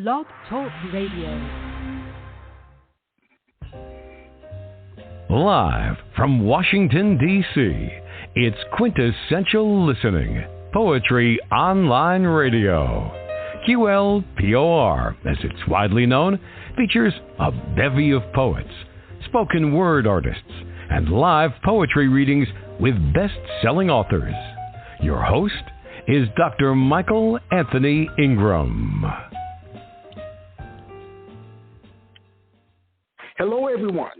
Blog Talk Radio. Live from Washington, D.C., it's Quintessential Listening, Poetry Online Radio. QLPOR, as it's widely known, features a bevy of poets, spoken word artists, and live poetry readings with best-selling authors. Your host is Dr. Michael Anthony Ingram. Hello, everyone.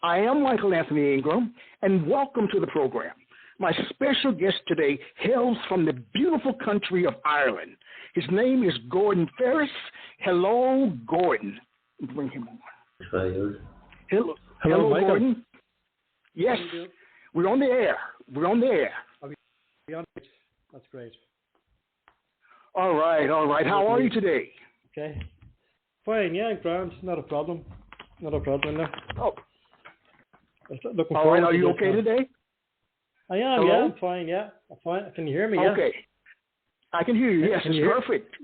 I am Michael Anthony Ingram, and welcome to the program. My special guest today hails from the beautiful country of Ireland. His name is Gordon Ferris. Hello, Gordon. Bring him on. Hello, Gordon. Yes, we're on the air. That's great. All right. How are you today? Okay. Fine, yeah, grand. Not a problem. No. Oh. Looking all right, forward are to you this okay now. today? I am, Hello? yeah, I'm fine, yeah. I'm fine. Can you hear me? Yeah? Okay. I can hear you. Yes, Can it's you hear? perfect.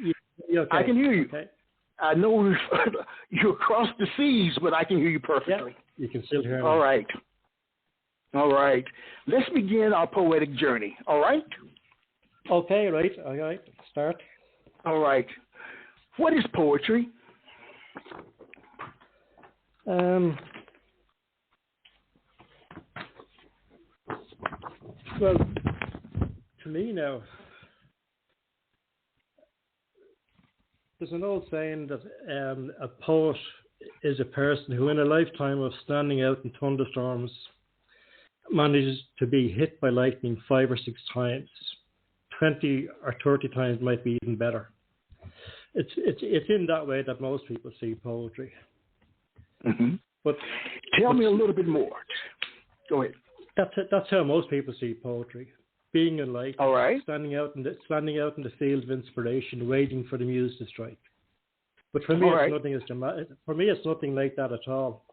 You okay? I can hear you. Okay. I know you're across the seas, but I can hear you perfectly. Yeah, you can still hear me. All right. Let's begin our poetic journey. All right? Okay, right. All right. Start. All right. What is poetry? Well, to me now, there's an old saying that a poet is a person who, in a lifetime of standing out in thunderstorms, manages to be hit by lightning 5 or 6 times. 20 or 30 times might be even better. It's in that way that most people see poetry. Mm-hmm. But tell me a little bit more. Go ahead. That's how most people see poetry: being a light, all right, standing out in the field of inspiration, waiting for the muse to strike. But for me, it's nothing like that at all.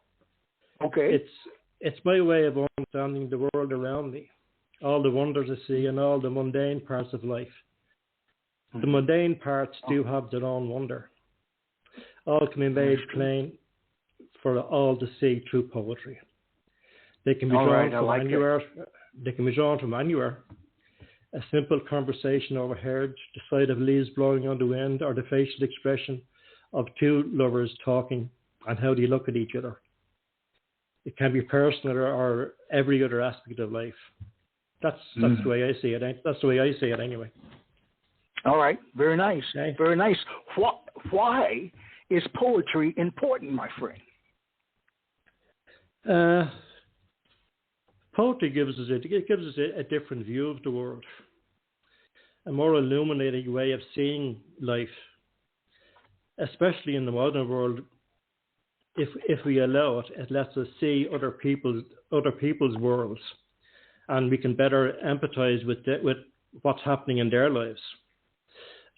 Okay. It's my way of understanding the world around me, all the wonders I see, and all the mundane parts of life. The mundane parts do have their own wonder. All can be made plain for all to see through poetry. They can be drawn from anywhere. They can be drawn from anywhere. A simple conversation overheard, the sight of leaves blowing on the wind, or the facial expression of two lovers talking and how they look at each other. It can be personal or every other aspect of life. That's the way I see it. That's the way I see it anyway. All right. Very nice. Okay. Very nice. Why is poetry important, my friend? Poetry gives us a different view of the world, a more illuminating way of seeing life, especially in the modern world. If we allow it, it lets us see other people's worlds, and we can better empathize with what's happening in their lives.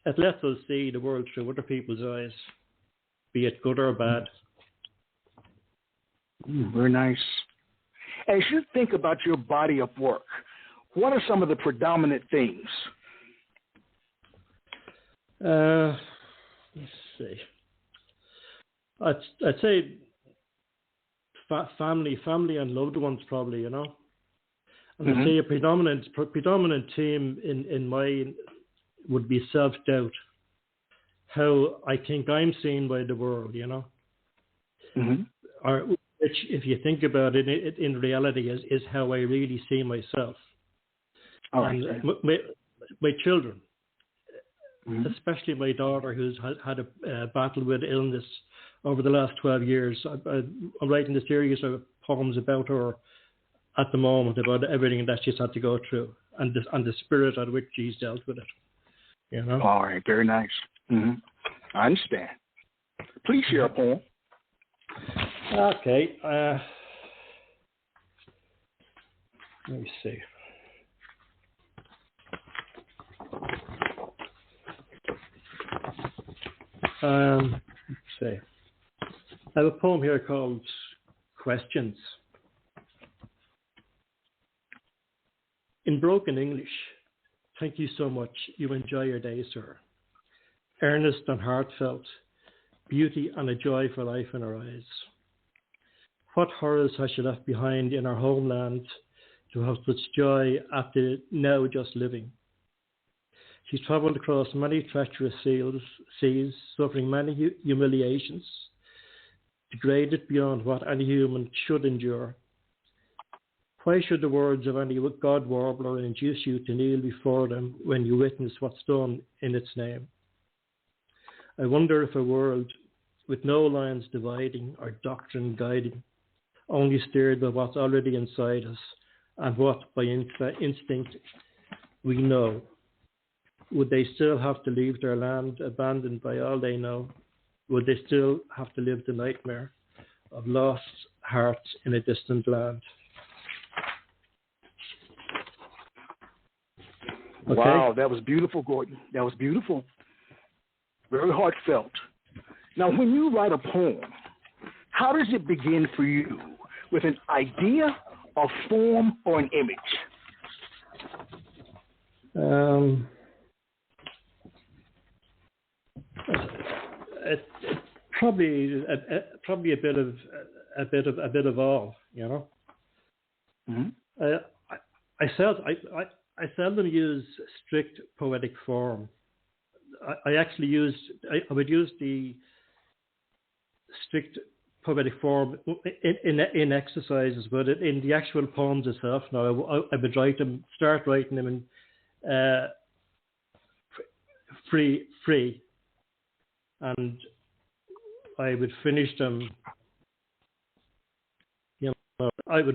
It lets us see the world through other people's eyes, be it good or bad. Very nice. As you think about your body of work, what are some of the predominant themes? Let's see. I'd say family and loved ones, probably, And I'd say a predominant theme in mine would be self-doubt. How I think I'm seen by the world, Or which, if you think about it, in reality is how I really see myself. All right. And my children, especially my daughter, who's had a battle with illness over the last 12 years. I'm writing a series of poems about her at the moment, about everything that she's had to go through, and the spirit at which she's dealt with it. All right. Very nice. I understand. Please share a poem. Okay. Let me see. Let's see. I have a poem here called Questions. In broken English, thank you so much. You enjoy your day, sir. Earnest and heartfelt, beauty and a joy for life in her eyes. What horrors has she left behind in her homeland to have such joy at the now just living? She's travelled across many treacherous seas, suffering many humiliations, degraded beyond what any human should endure. Why should the words of any god warbler induce you to kneel before them when you witness what's done in its name? I wonder if a world with no lines dividing or doctrine guiding, only steered by what's already inside us and what by instinct we know, would they still have to leave their land abandoned by all they know? Would they still have to live the nightmare of lost hearts in a distant land? Okay. Wow, that was beautiful, Gordon. That was beautiful. Very heartfelt. Now, when you write a poem, how does it begin for you? With an idea, a form, or an image? Probably a bit of all, you know. Mm-hmm. I seldom use strict poetic form. I would use the strict poetic form in exercises, but in the actual poems itself, now I would start writing them in free, and I would finish them. You know, I would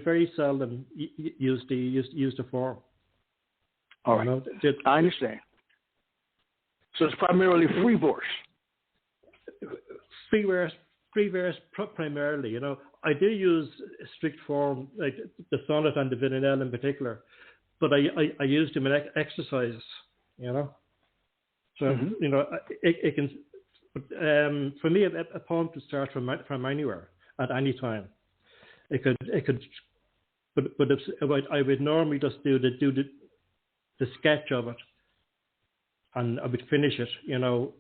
very seldom use the form. All right, you know, I understand. So it's primarily free verse. Free verse primarily. You know, I do use a strict form, like the sonnet and the villanelle in particular, but I use them in exercises. You know, so you know it can. But for me, a poem could start from anywhere at any time. It could, but I would normally just do the sketch of it, and I would finish it, you know,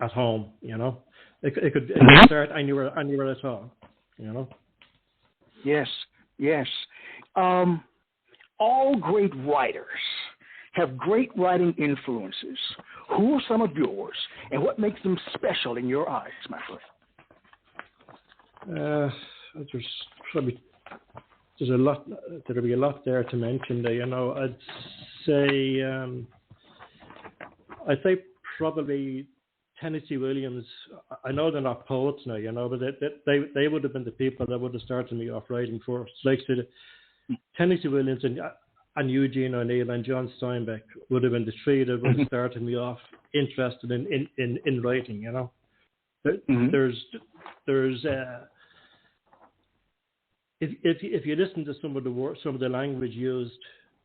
at home. You know, it could start anywhere at all. You know. Yes. All great writers have great writing influences. Who are some of yours, and what makes them special in your eyes, my friend? There's a lot. There'll be a lot there to mention. There, you know, I'd say probably Tennessee Williams. I know they're not poets now, you know, but they would have been the people that would have started me off writing first. Like Tennessee Williams and Eugene O'Neill and John Steinbeck would have been the three that would have started me off interested in writing. You know, there's if you listen to some of the language used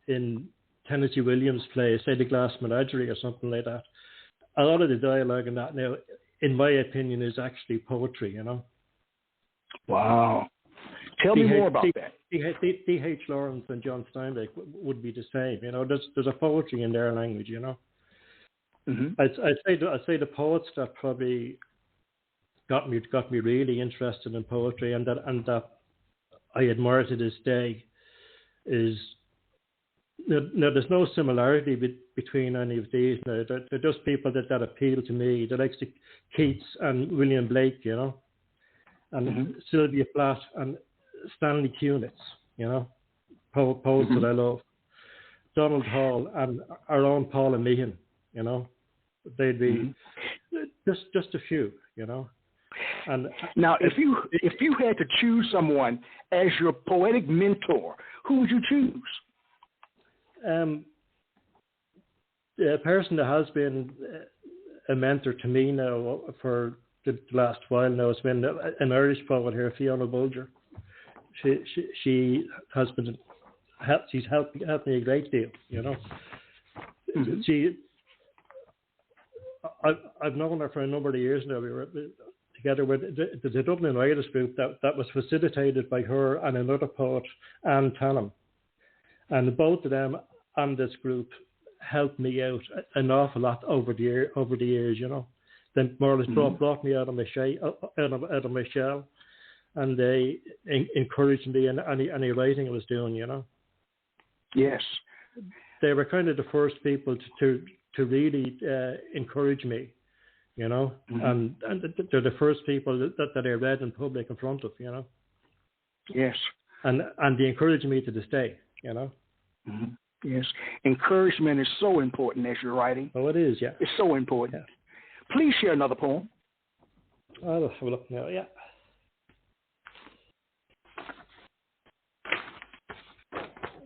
in Tennessee Williams' plays, say The Glass Menagerie or something like that, a lot of the dialogue in that now, in my opinion, is actually poetry. You know. Wow. Tell me more about that. D.H. Lawrence and John Steinbeck would be the same. You know, there's a poetry in their language. You know. Mm-hmm. I'd say the poets that probably got me really interested in poetry and that I admire to this day is. No, there's no similarity between any of these. No, they're just people that appeal to me. The likes of Keats and William Blake, you know, and Sylvia Plath and Stanley Kunitz, you know, poets that I love. Donald Hall and our own Paula Meehan, you know, they'd be just a few, you know. And now, if you had to choose someone as your poetic mentor, who would you choose? The person that has been a mentor to me now for the last while now has been an Irish poet here, Fiona Bulger. She has been she's helped me a great deal, you know. I've known her for a number of years now. We were together with the Dublin Writers Group that was facilitated by her and another poet, Anne Tannum. And both of them and this group helped me out an awful lot over the years, you know. Then more or less brought me out of my shell, and they encouraged me in any writing I was doing, you know. Yes. They were kind of the first people to really encourage me, you know, and they're the first people that I read in public in front of, you know. Yes. And they encouraged me to this day, you know. Yes. Encouragement is so important as you're writing. Oh, it is, yeah. It's so important. Yeah. Please share another poem. I'll have a look now, yeah.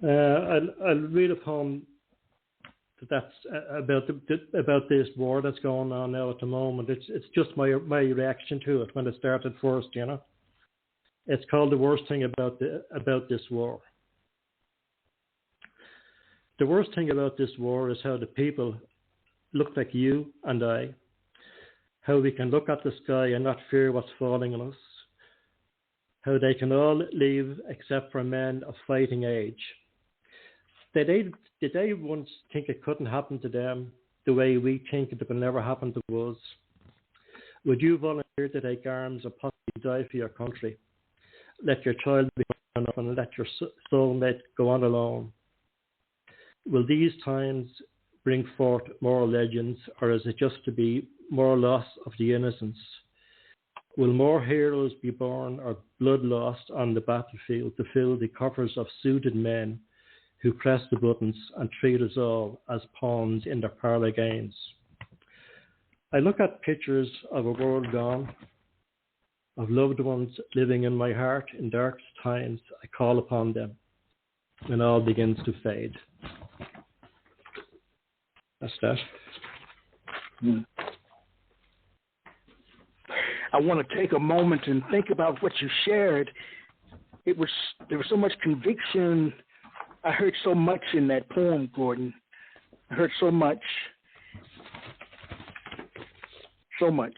I'll read a poem that's about this war that's going on now at the moment. It's just my reaction to it when it started first, you know. It's called The Worst Thing About This War. The worst thing about this war is how the people look like you and I, how we can look at the sky and not fear what's falling on us, how they can all leave except for men of fighting age. Did they once think it couldn't happen to them the way we think it will never happen to us? Would you volunteer to take arms or possibly die for your country? Let your child be enough and let your soulmate go on alone. Will these times bring forth more legends, or is it just to be more loss of the innocence? Will more heroes be born or blood lost on the battlefield to fill the coffers of suited men who press the buttons and treat us all as pawns in their parlour games? I look at pictures of a world gone, of loved ones living in my heart in darkest times. I call upon them when all begins to fade. That's that. I want to take a moment and think about what you shared. There was so much conviction. I heard so much in that poem, Gordon. I heard so much. So much.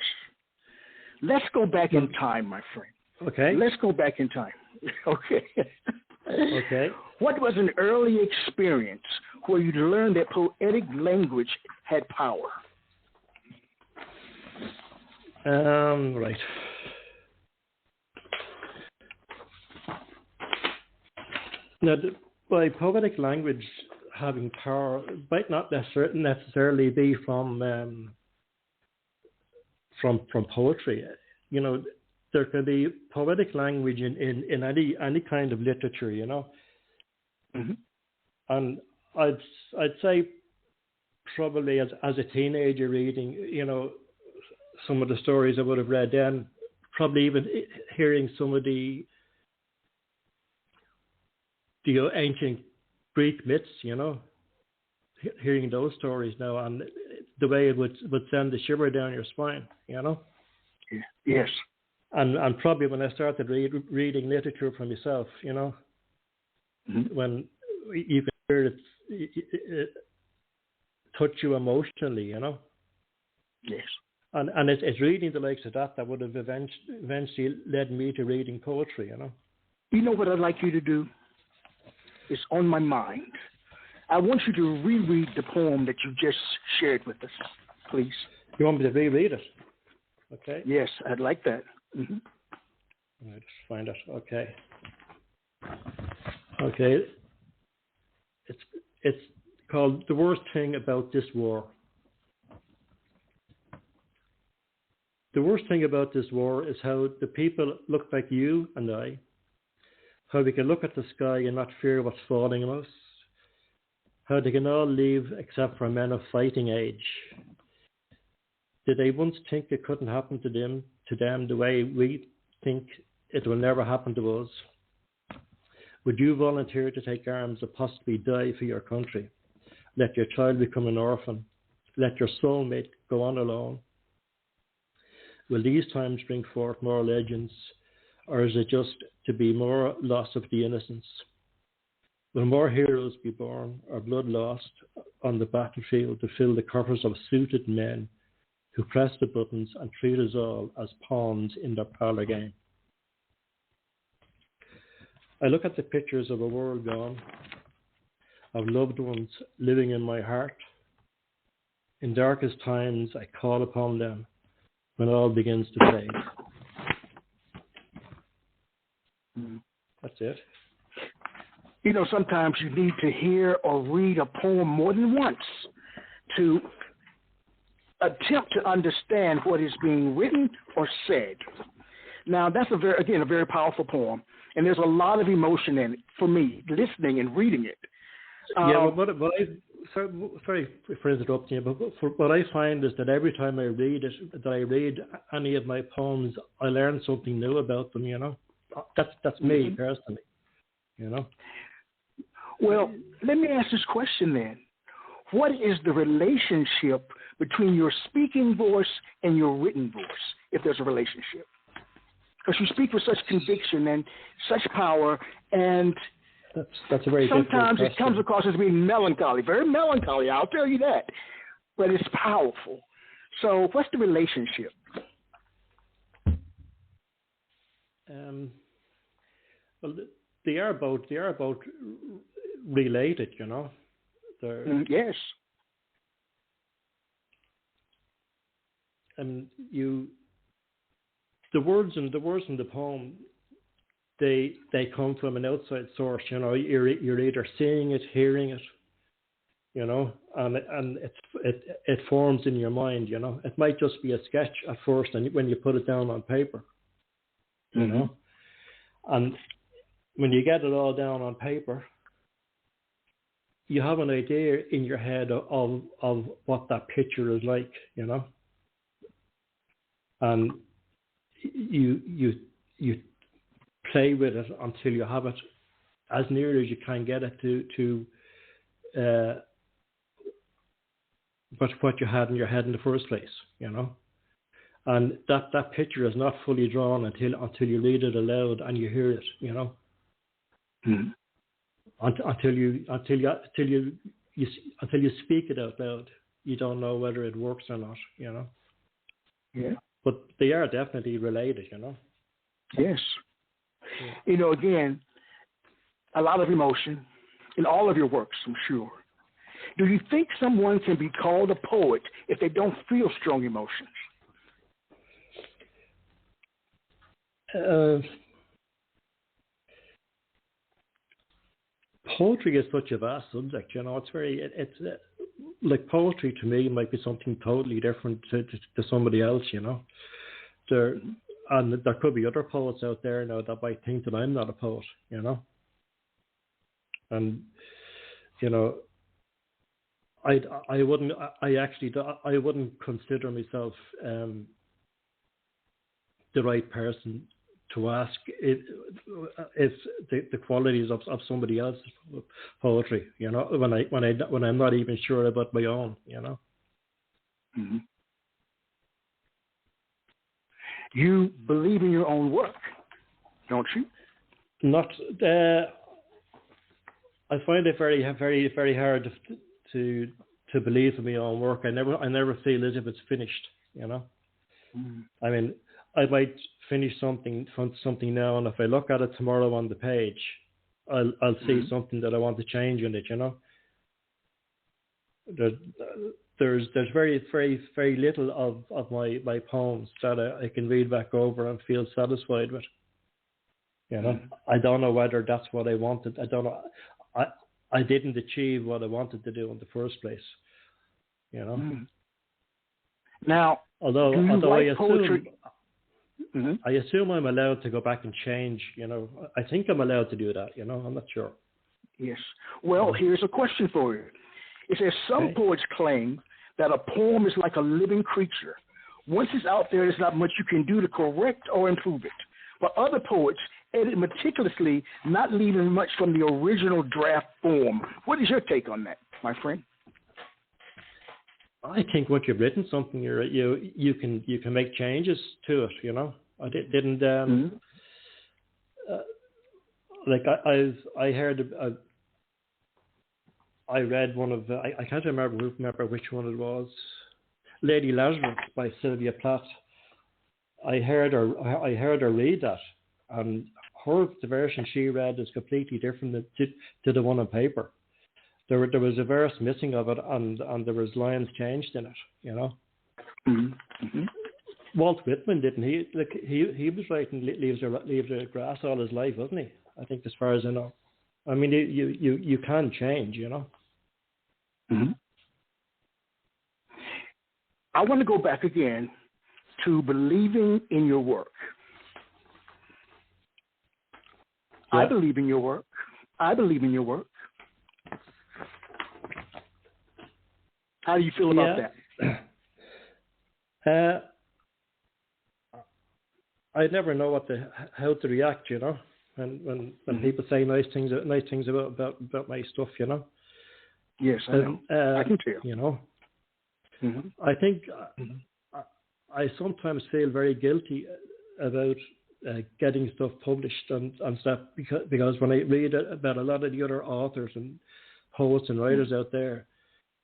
Let's go back in time, my friend. Okay. Let's go back in time. Okay. Okay. What was an early experience where you learned that poetic language had power? Right. Now, by poetic language having power might not necessarily be from poetry. You know, there can be poetic language in any kind of literature, you know. And I'd say probably as a teenager reading, you know, some of the stories I would have read then, probably even hearing some of the ancient Greek myths, you know, hearing those stories now, and the way it would send a shiver down your spine, you know. Yes. And probably when I started reading literature for myself, you know, when you can hear it touch you emotionally, you know. Yes. And it's reading the likes of that would have eventually led me to reading poetry, you know. You know what I'd like you to do? It's on my mind. I want you to reread the poem that you just shared with us, please. You want me to reread it? Okay. Yes, I'd like that. I'll just find it. Okay. Okay. It's called The Worst Thing About This War. The worst thing about this war is how the people look like you and I, how we can look at the sky and not fear what's falling on us, how they can all leave except for men of fighting age. Did they once think it couldn't happen to them the way we think it will never happen to us? Would you volunteer to take arms or possibly die for your country? Let your child become an orphan. Let your soulmate go on alone. Will these times bring forth more legends, or is it just to be more loss of the innocence? Will more heroes be born or blood lost on the battlefield to fill the coffers of suited men who press the buttons and treat us all as pawns in their parlour game? I look at the pictures of a world gone, of loved ones living in my heart. In darkest times, I call upon them when all begins to fade. That's it. You know, sometimes you need to hear or read a poem more than once to attempt to understand what is being written or said. Now, that's a very powerful poem, and there's a lot of emotion in it for me, listening and reading it. Sorry for interrupting you, but what I find is that every time I read any of my poems, I learn something new about them. You know, that's me personally. You know. Well, let me ask this question then: what is the relationship between your speaking voice and your written voice, if there's a relationship? Because you speak with such conviction and such power, and that's a very sometimes it comes across as being melancholy, very melancholy, I'll tell you that, but it's powerful. So what's the relationship? Well, they are both related, you know. Yes. And the words in the poem, they come from an outside source. You know, you're either seeing it, hearing it, you know, and it forms in your mind. You know, it might just be a sketch at first, and when you put it down on paper, you know, and when you get it all down on paper, you have an idea in your head of what that picture is like, you know, and you play with it until you have it as near as you can get it to what you had in your head in the first place, you know. And that picture is not fully drawn until you read it aloud and you hear it, you know. Until you speak it out loud, you don't know whether it works or not, you know. Yeah. But they are definitely related, you know. Yes. Yeah. You know, again, a lot of emotion in all of your works, I'm sure. Do you think someone can be called a poet if they don't feel strong emotions? Poetry is such a vast subject, you know. It's like poetry to me might be something totally different to somebody else, you know. There could be other poets out there now that might think that I'm not a poet, you know. And you know, I wouldn't consider myself the right person to ask if the qualities of somebody else's poetry, you know, when I'm not even sure about my own, you know. Mm-hmm. You believe in your own work, don't you? Not. I find it very, very, very hard to believe in my own work. I never feel as if it's finished, you know. Mm-hmm. I mean, I might finish something now, and if I look at it tomorrow on the page, I'll see something that I want to change in it, you know. There's very, very, very little of my poems that I can read back over and feel satisfied with. You know, I don't know whether that's what I wanted. I don't know. I didn't achieve what I wanted to do in the first place. You know. Now, although I assume I'm allowed to go back and change. You know, I think I'm allowed to do that. You know, I'm not sure. Yes. Well, here's a question for you. It says some poets claim that a poem is like a living creature. Once it's out there, there's not much you can do to correct or improve it. But other poets edit meticulously, not leaving much from the original draft form. What is your take on that, my friend? I think once you've written something, you can make changes to it. You know, I didn't like I heard. I read one of I can't remember which one it was. Lady Lazarus by Sylvia Plath. I heard her read that, and the version she read is completely different to the one on paper. there was a verse missing of it, and there was lines changed in it. You know. Mm-hmm. Mm-hmm. Walt Whitman didn't he? Like he was writing Leaves of Grass all his life, wasn't he? I think, as far as I know. I mean, you can change, you know. Mm-hmm. I want to go back again to believing in your work. Yeah. I believe in your work. I believe in your work. How do you feel about that? I never know how to react, you know, when people say nice things about my stuff, you know. Yes, I know. I can tell. You know, mm-hmm. I think I sometimes feel very guilty about getting stuff published and stuff because when I read about a lot of the other authors and poets and writers out there,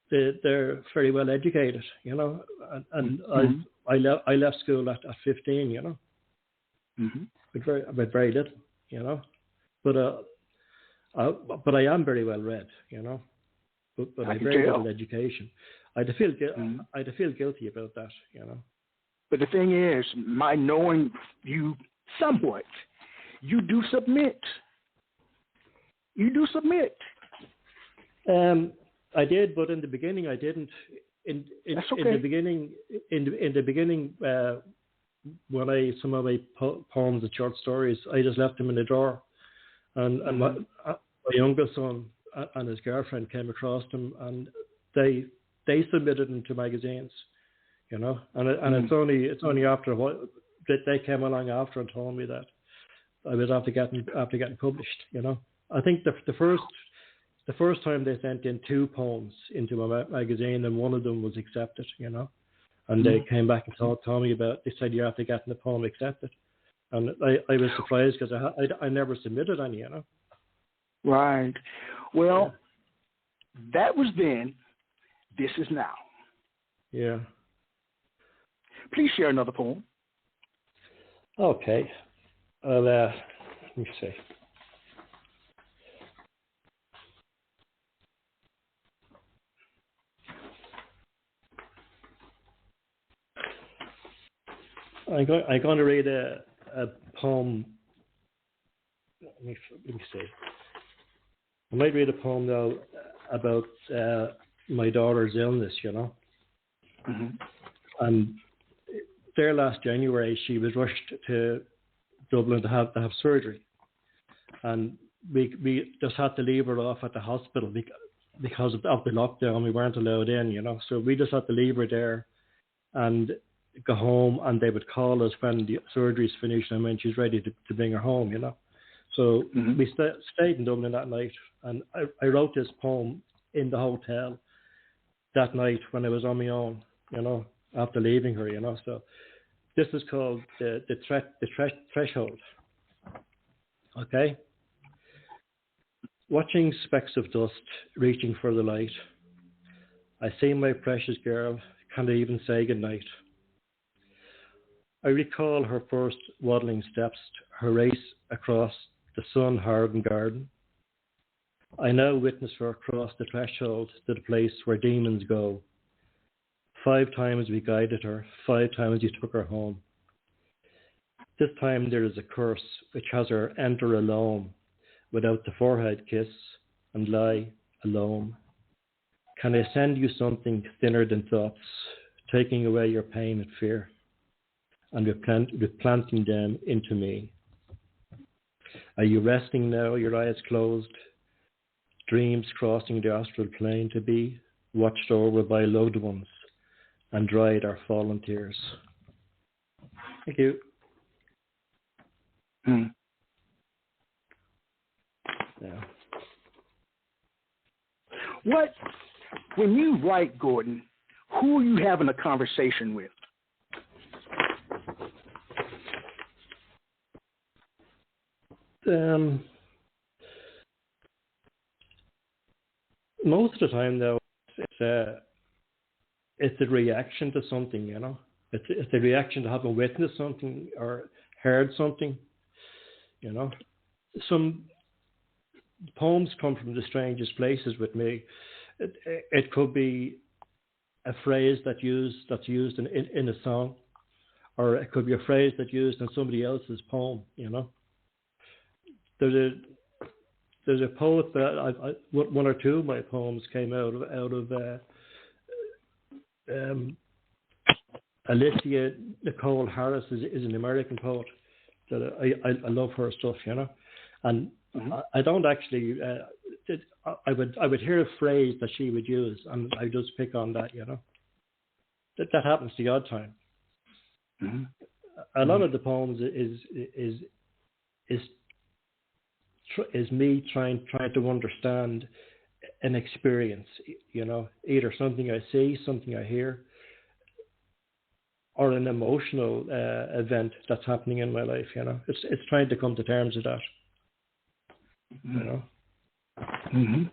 they're very well educated, you know, and mm-hmm. I left school at 15, you know. Mm-hmm. But very little, you know. But I am very well read, you know. But I have very little education. I'd feel guilty about that, you know. But the thing is, my knowing you somewhat, you do submit. You do submit. I did, but in the beginning I didn't. That's okay. In the beginning. When some of my poems and short stories, I just left them in the drawer, and my youngest son and his girlfriend came across them, and they submitted them to magazines, you know, and it's only after a while that they came along after and told me that I was after getting published, you know. I think the first time they sent in 2 poems into my magazine, and one of them was accepted, you know. And they came back and told me about. They said you have to get the poem accepted, and I was surprised because I never submitted any, you know. Right. Well, that was then. This is now. Yeah. Please share another poem. Okay. Let me see. I'm going to read a poem. Let me see. I might read a poem though about my daughter's illness, you know. Mm-hmm. And there last January, she was rushed to Dublin to have surgery, and we just had to leave her off at the hospital because of the lockdown. We weren't allowed in, you know. So we just had to leave her there and go home, and they would call us when the surgery's finished and when she's ready to bring her home, you know. So we stayed in Dublin that night, and I wrote this poem in the hotel that night when I was on my own, you know, after leaving her, you know. So this is called the threshold. Okay. Watching specks of dust reaching for the light, I see my precious girl, can't even say goodnight. I recall her first waddling steps, her race across the sun-hardened garden. I now witness her cross the threshold to the place where demons go. 5 times we guided her, 5 times you took her home. This time there is a curse which has her enter alone, without the forehead kiss, and lie alone. Can I send you something thinner than thoughts, taking away your pain and fear, and replanting them into me? Are you resting now, your eyes closed, dreams crossing the astral plane to be watched over by loved ones and dried our fallen tears? Thank you. Yeah. When you write, Gordon, who are you having a conversation with? Most of the time, though, it's a reaction to something, you know. It's a reaction to having witnessed something or heard something, you know. poems come from the strangest places with me. It could be a phrase that's used in a song, or it could be a phrase that's used in somebody else's poem. You know, there's a poet that one or two of my poems came out of Alicia Nicole Harris is an American poet that I love her stuff, you know, and I don't actually. I would hear a phrase that she would use, and I just pick on that, you know. That happens the odd time. Mm-hmm. A lot of the poems is me trying to understand an experience, you know, either something I see, something I hear, or an emotional event that's happening in my life, you know. It's trying to come to terms with that, you know. Mm-hmm.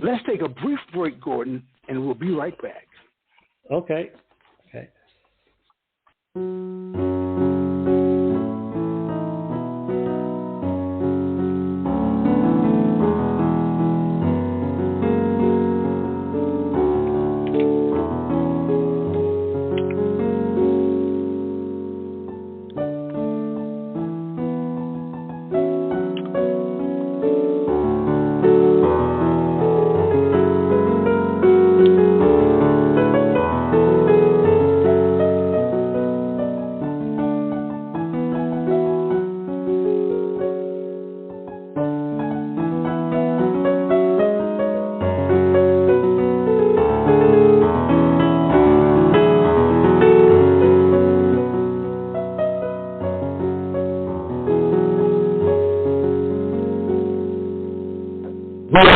Let's take a brief break, Gordon, and we'll be right back. Okay.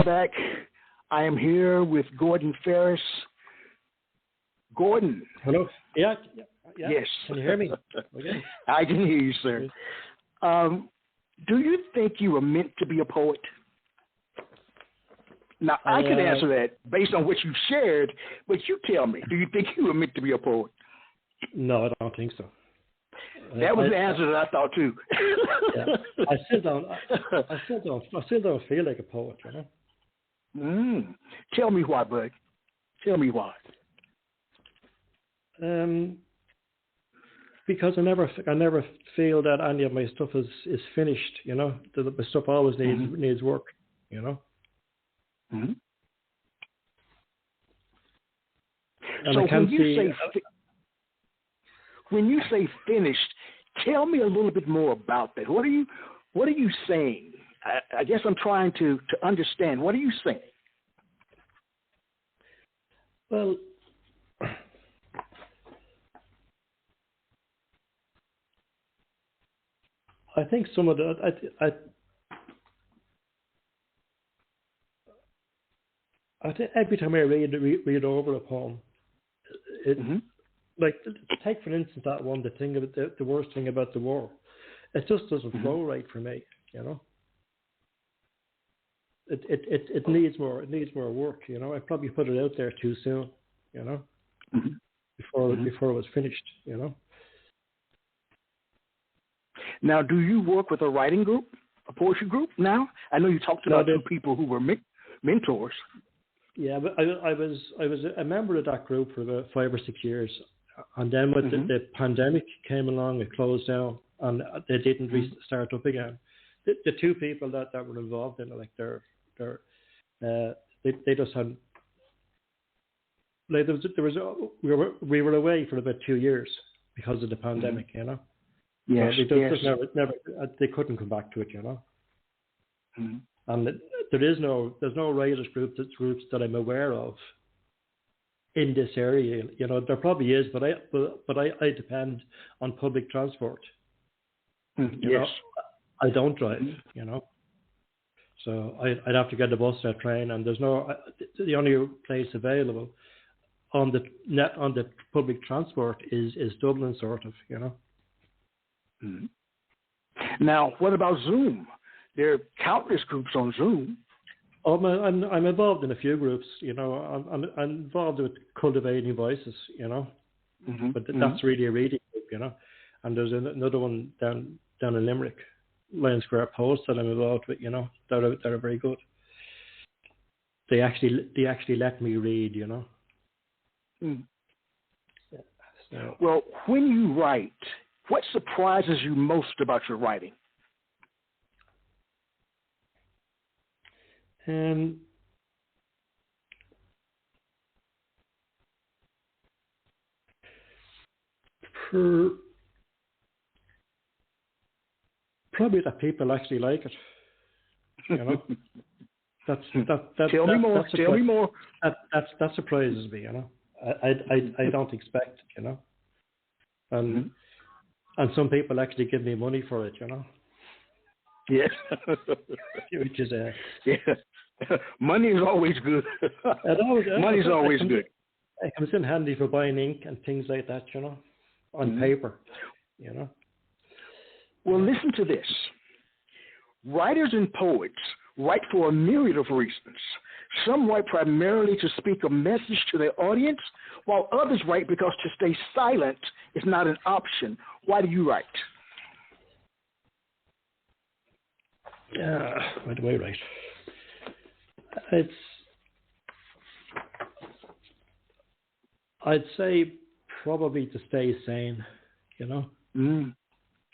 Back. I am here with Gordon Ferris. Gordon. Hello. Yeah. Yes. Can you hear me? Okay. I can hear you, sir. Do you think you were meant to be a poet? Now, I can answer that based on what you shared, but you tell me, do you think you were meant to be a poet? No, I don't think so. That was the answer that I thought too. Yeah. I still don't feel like a poet, you know. Tell me why, bud. Tell me why. Because I never feel that any of my stuff is finished. You know, the stuff always needs work. You know. Mm-hmm. And so I can't when you say finished, tell me a little bit more about that. What are you saying? I guess I'm trying to understand. What are you saying? Well, I think some of the I think every time I read over a poem, like take for instance that one, the thing about the worst thing about the war, it just doesn't flow right for me, you know. It needs more work, you know. I probably put it out there too soon, you know, before it was finished, you know. Now, do you work with a writing group, a poetry group now? I know you talked about two people who were mentors. Yeah, but I was a member of that group for about 5 or 6 years, and then when the pandemic came along, it closed down, and they didn't restart up again. The two people that were involved in it, like they just had, like we were away for about 2 years because of the pandemic, you know. Yes, so they couldn't come back to it, you know. And there's no writers groups that I'm aware of in this area. You know, there probably is, but I depend on public transport. You know, I don't drive, you know, so I'd have to get a bus or a train, and the only place available on the public transport is Dublin, sort of, you know. Now, what about Zoom? There are countless groups on Zoom. I'm involved in a few groups, you know. I'm involved with Cultivating Voices, you know, but that's really a reading group, you know. And there's another one down in Limerick Lion Square posts that I'm involved with, they're very good. They actually let me read, Mm. Yeah, so. Well, when you write, what surprises you most about your writing? Probably that people actually like it. Tell me more. Tell me more. That surprises me. I don't expect it. And some people actually give me money for it. Yes. Which is yeah. Money is always good. Money's always good. It comes in handy for buying ink and things like that. On paper. Well, listen to this. Writers and poets write for a myriad of reasons. Some write primarily to speak a message to their audience, while others write because to stay silent is not an option. Why do you write? Why do I write? I'd say probably to stay sane,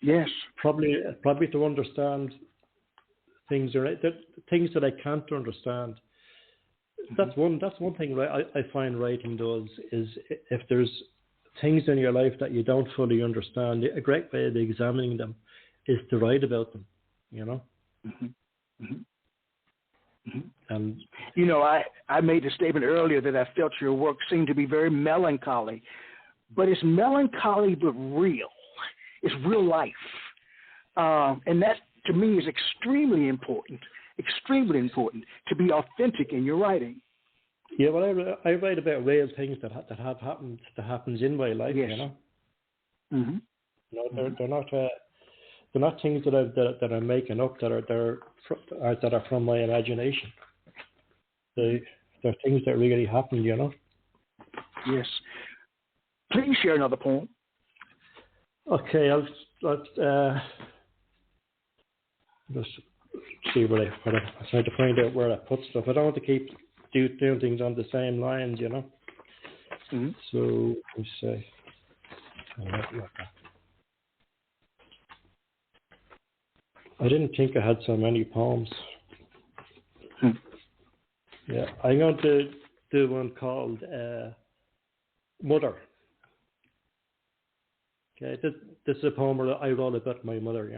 Yes. Probably to understand things that I can't understand. That's one thing I find writing does is if there's things in your life that you don't fully understand, a great way of examining them is to write about them. And I made the statement earlier that I felt your work seemed to be very melancholy, but it's melancholy but real. It's real life, and that to me is extremely important to be authentic in your writing. Yeah, well, I write about real things that have happened, that happens in my life. Yes. They're not things that I'm making up that are from my imagination. They're things that really happened. Yes. Please share another poem. Okay, I'll just see where I put it. I'm trying to find out where I put stuff. I don't want to keep doing things on the same lines, So, let me see. I didn't think I had so many poems. Yeah, I'm going to do one called Mother. Okay, this is a poem where I wrote about my mother,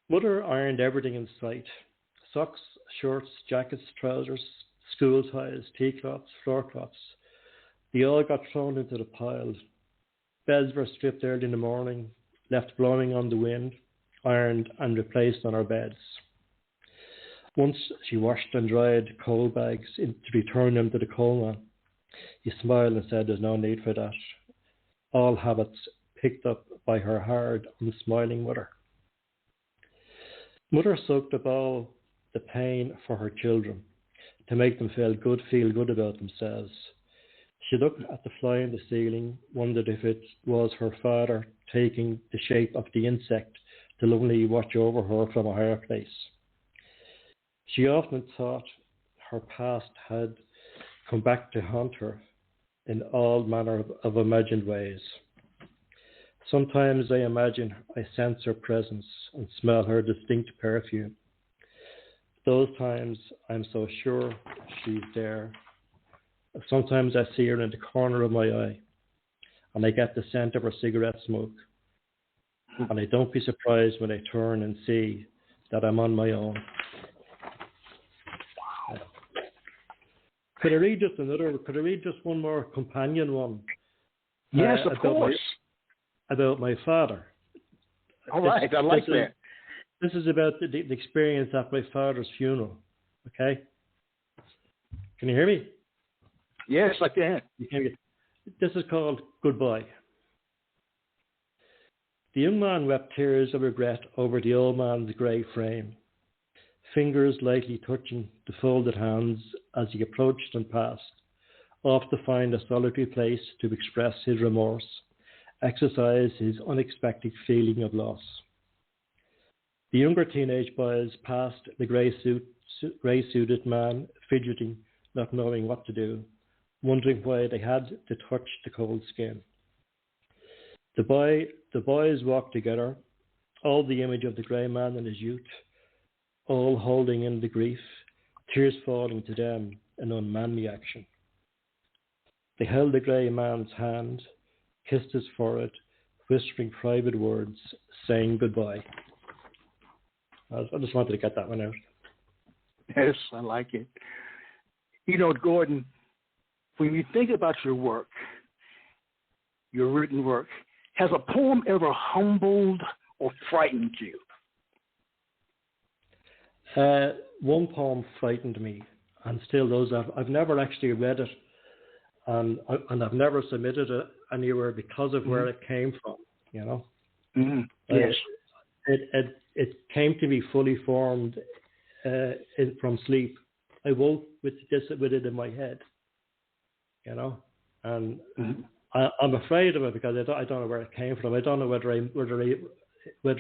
Mother ironed everything in sight. Socks, shorts, jackets, trousers, school ties, tea cloths, floor cloths. They all got thrown into the pile. Beds were stripped early in the morning, left blowing on the wind, ironed and replaced on our beds. Once she washed and dried coal bags to return them to the coal man. He smiled and said, "There's no need for that." All habits picked up by her hard, unsmiling mother. Mother soaked up all the pain for her children to make them feel good about themselves. She looked at the fly in the ceiling, wondered if it was her father taking the shape of the insect to lovingly watch over her from a higher place. She often thought her past had come back to haunt her in all manner of imagined ways. Sometimes I imagine I sense her presence and smell her distinct perfume. Those times I'm so sure she's there. Sometimes I see her in the corner of my eye and I get the scent of her cigarette smoke. And I don't be surprised when I turn and see that I'm on my own. Could I read just one more companion one? Yes, of course. About my father. All right, I like that. This is about the experience at my father's funeral. Okay? Can you hear me? Yes, I can. This is called Goodbye. The young man wept tears of regret over the old man's grey frame, fingers lightly touching the folded hands as he approached and passed, off to find a solitary place to express his remorse exercise his unexpected feeling of loss. The younger teenage boys passed the grey-suited man, fidgeting, not knowing what to do, wondering why they had to touch the cold skin. The boys walked together, all the image of the grey man in his youth, all holding in the grief, tears falling to them in unmanly action. They held the grey man's hand, kissed his forehead, whispering private words, saying goodbye. I just wanted to get that one out. Yes, I like it. You know, Gordon, when you think about your work, your written work, has a poem ever humbled or frightened you? One poem frightened me, and still does. I've never actually read it, and I've never submitted it anywhere because of where it came from. You know. Mm-hmm. Yes. It came to me fully formed from sleep. I woke with it in my head, you know, and I'm afraid of it because I don't know where it came from. I don't know whether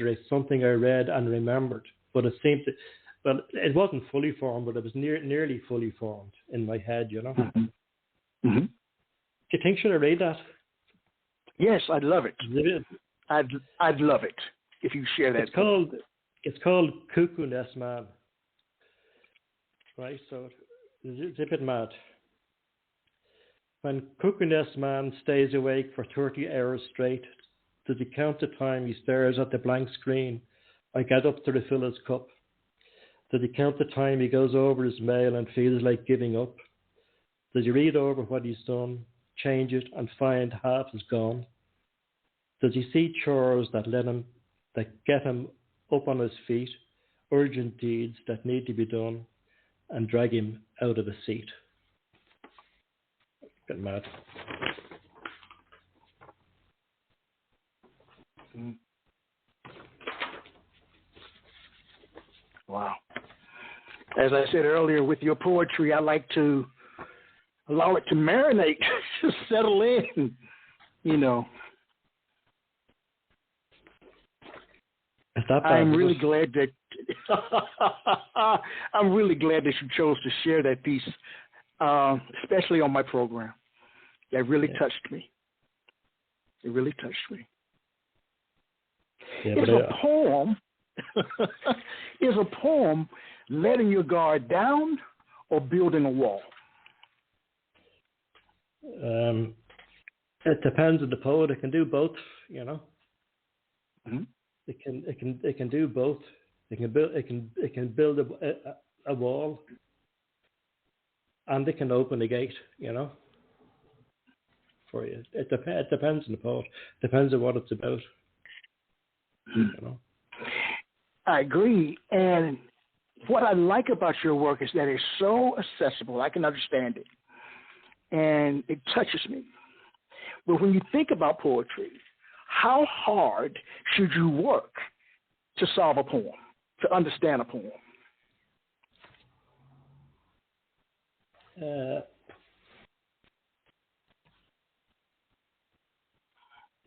it's something I read and remembered, but it seemed to, but it wasn't fully formed, but it was nearly fully formed in my head, you know. Mm-hmm. Mm-hmm. Do you think should I read that? Yes, I'd love it. I'd love it if you share that. It's called Cuckoo Nest Man. Right, so it's a bit mad. When Cuckoo Nest Man stays awake for 30 hours straight, does he count the time he stares at the blank screen? I get up to refill his cup. Does he count the time he goes over his mail and feels like giving up? Does he read over what he's done, change it, and find half is gone? Does he see chores that get him up on his feet, urgent deeds that need to be done, and drag him out of his seat? Get mad. Wow. As I said earlier, with your poetry, I like to allow it to marinate, to settle in, you know. I'm really glad that you chose to share that piece, especially on my program. That really touched me. It really touched me. Yeah, is a poem letting your guard down or building a wall? It depends on the poet. It can do both, you know. Mm-hmm. It can do both. It can build a wall, and it can open a gate, you know, for you. It depends on the poet. Depends on what it's about. You know. I agree, and what I like about your work is that it's so accessible. I can understand it, and it touches me. But when you think about poetry, how hard should you work to solve a poem, to understand a poem?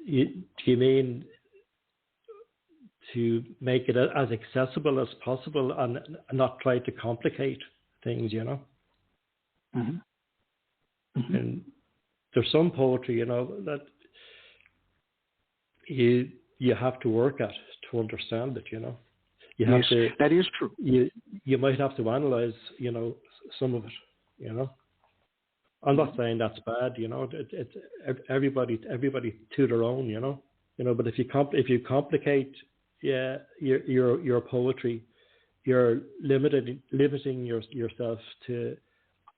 You mean to make it as accessible as possible and not try to complicate things, you know? Mm-hmm. Mm-hmm. And there's some poetry, you know, that you have to work at to understand it, you know. You have to. That is true. You might have to analyze, you know, some of it, you know. I'm not saying that's bad, you know. It's everybody to their own, you know. You know, but if you complicate, your poetry, you're limiting yourself to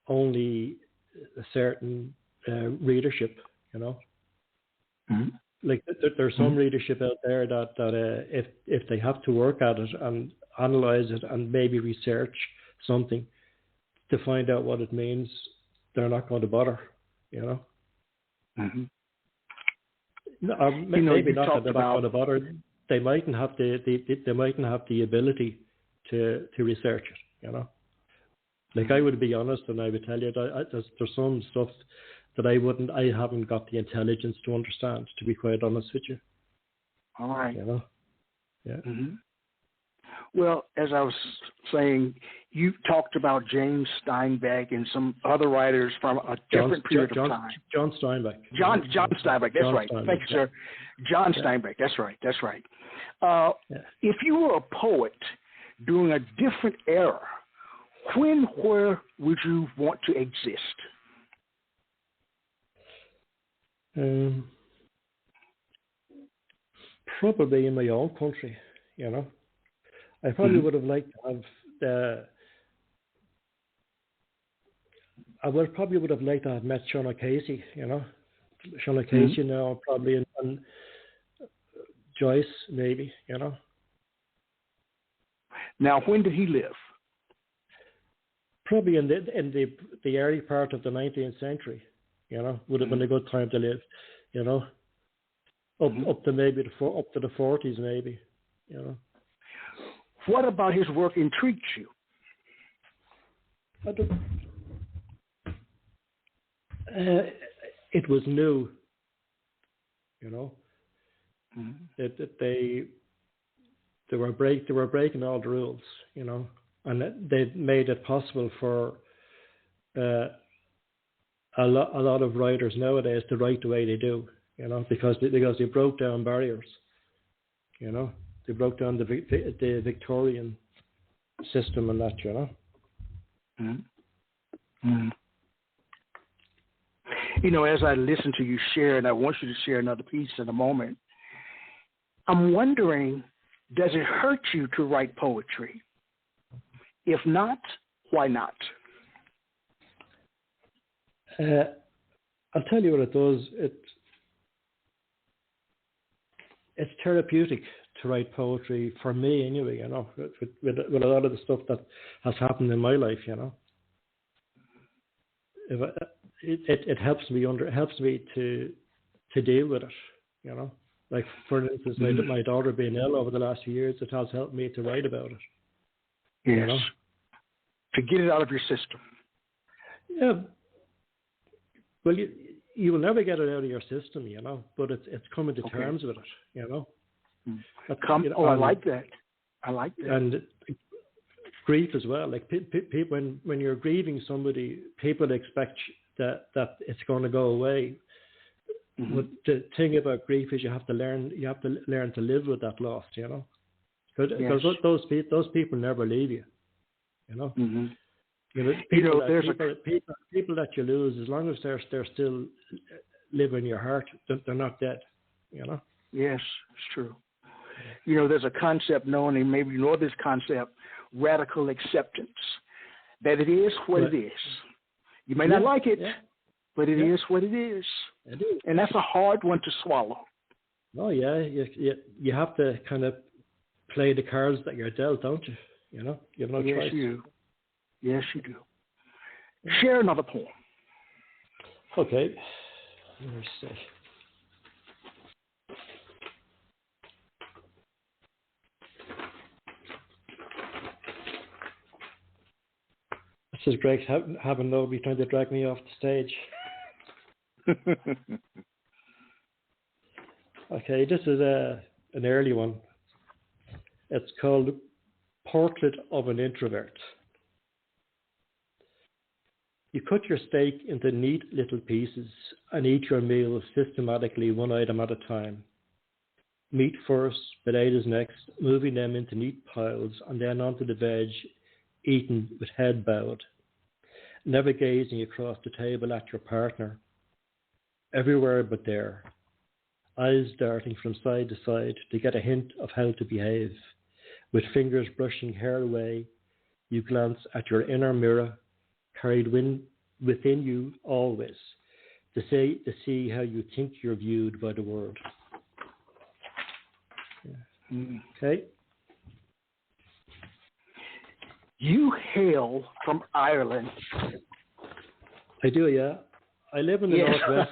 only a certain readership, you know. Mm-hmm. Like there's some readership out there that if they have to work at it and analyze it and maybe research something to find out what it means, they're not going to bother, you know. Mm-hmm. No, maybe not that they're not going to bother. They mightn't have the ability to research it, you know. Like I would be honest and I would tell you that there's some stuff I haven't got the intelligence to understand, to be quite honest with you. All right. You know? Yeah. Mm-hmm. Well, as I was saying, you talked about James Steinbeck and some other writers from a different period of time. John Steinbeck. John Steinbeck, that's right. Steinbeck. Thank you, sir. John Steinbeck, that's right. If you were a poet during a different era, where would you want to exist? Probably in my own country, you know. I probably would have liked to have probably would have liked to have met Sean O'Casey, you know. Sean O'Casey now, probably, and Joyce, maybe, you know. Now, when did he live? Probably in the early part of the 19th century, you know, would have been a good time to live, you know. Up to maybe up to the 40s, maybe, you know. What about his work intrigues you? It was new, you know. They were breaking all the rules, you know, and they made it possible for a lot of writers nowadays to write the way they do, you know, because they broke down barriers, you know. They broke down the Victorian system and that, you know. You know, as I listen to you share, and I want you to share another piece in a moment, I'm wondering, does it hurt you to write poetry? If not, why not? I'll tell you what it does. It's therapeutic to write poetry, for me anyway, you know, with a lot of the stuff that has happened in my life, you know. It helps me to deal with it, you know. Like, for instance, my daughter being ill over the last few years, it has helped me to write about it. Yes. You know? To get it out of your system. Yeah. Well, you will never get it out of your system, you know, but it's coming to terms with it, you know. I like that. I like that. And grief as well. Like, people, when you're grieving somebody, people expect that it's going to go away. But the thing about grief is you have to learn to live with that loss, you know. Because those people never leave you, you know. You know, people that you lose, as long as they're still living in your heart, they're not dead, you know. Yes, it's true. You know, there's a concept known, and maybe you know this concept, radical acceptance, that it is what it is. You may not like it, but it is what it is. It is. And that's a hard one to swallow. Oh, yeah. You have to kind of play the cards that you're dealt, don't you? You know, you have no choice. Yes, you do. Yes, you do. Share another poem. Okay. Let me see. This is Greg having nobody trying to drag me off the stage. Okay, this is an early one. It's called Portrait of an Introvert. You cut your steak into neat little pieces and eat your meal systematically, one item at a time. Meat first, potatoes next, moving them into neat piles, and then onto the veg, eaten with head bowed, never gazing across the table at your partner, everywhere but there, eyes darting from side to side to get a hint of how to behave. With fingers brushing hair away, you glance at your inner mirror, carried within you always, to see how you think you're viewed by the world. Yeah. Okay. You hail from Ireland. I do, yeah. I live in the northwest,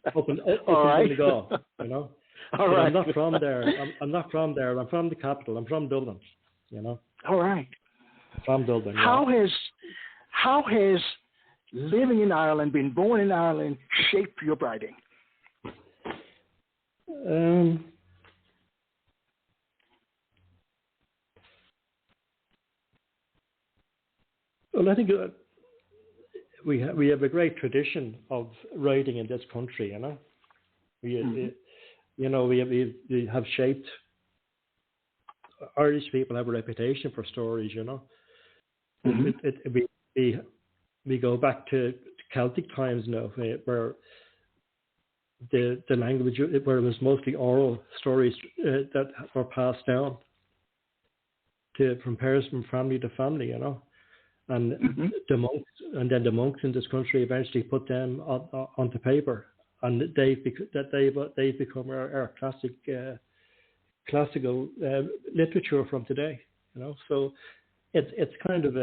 up in Donegal, you know. I'm not from there. I'm not from there. I'm from the capital. I'm from Dublin, you know. All right. From Dublin. How has living in Ireland, being born in Ireland, shape your writing? Well, I think we have a great tradition of writing in this country. We have shaped. Irish people have a reputation for stories. We go back to Celtic times now, where the language, where it was mostly oral stories that were passed down from family to family, and the monks, and then the monks in this country eventually put them onto paper, and they've become our classical literature from today. So it's kind of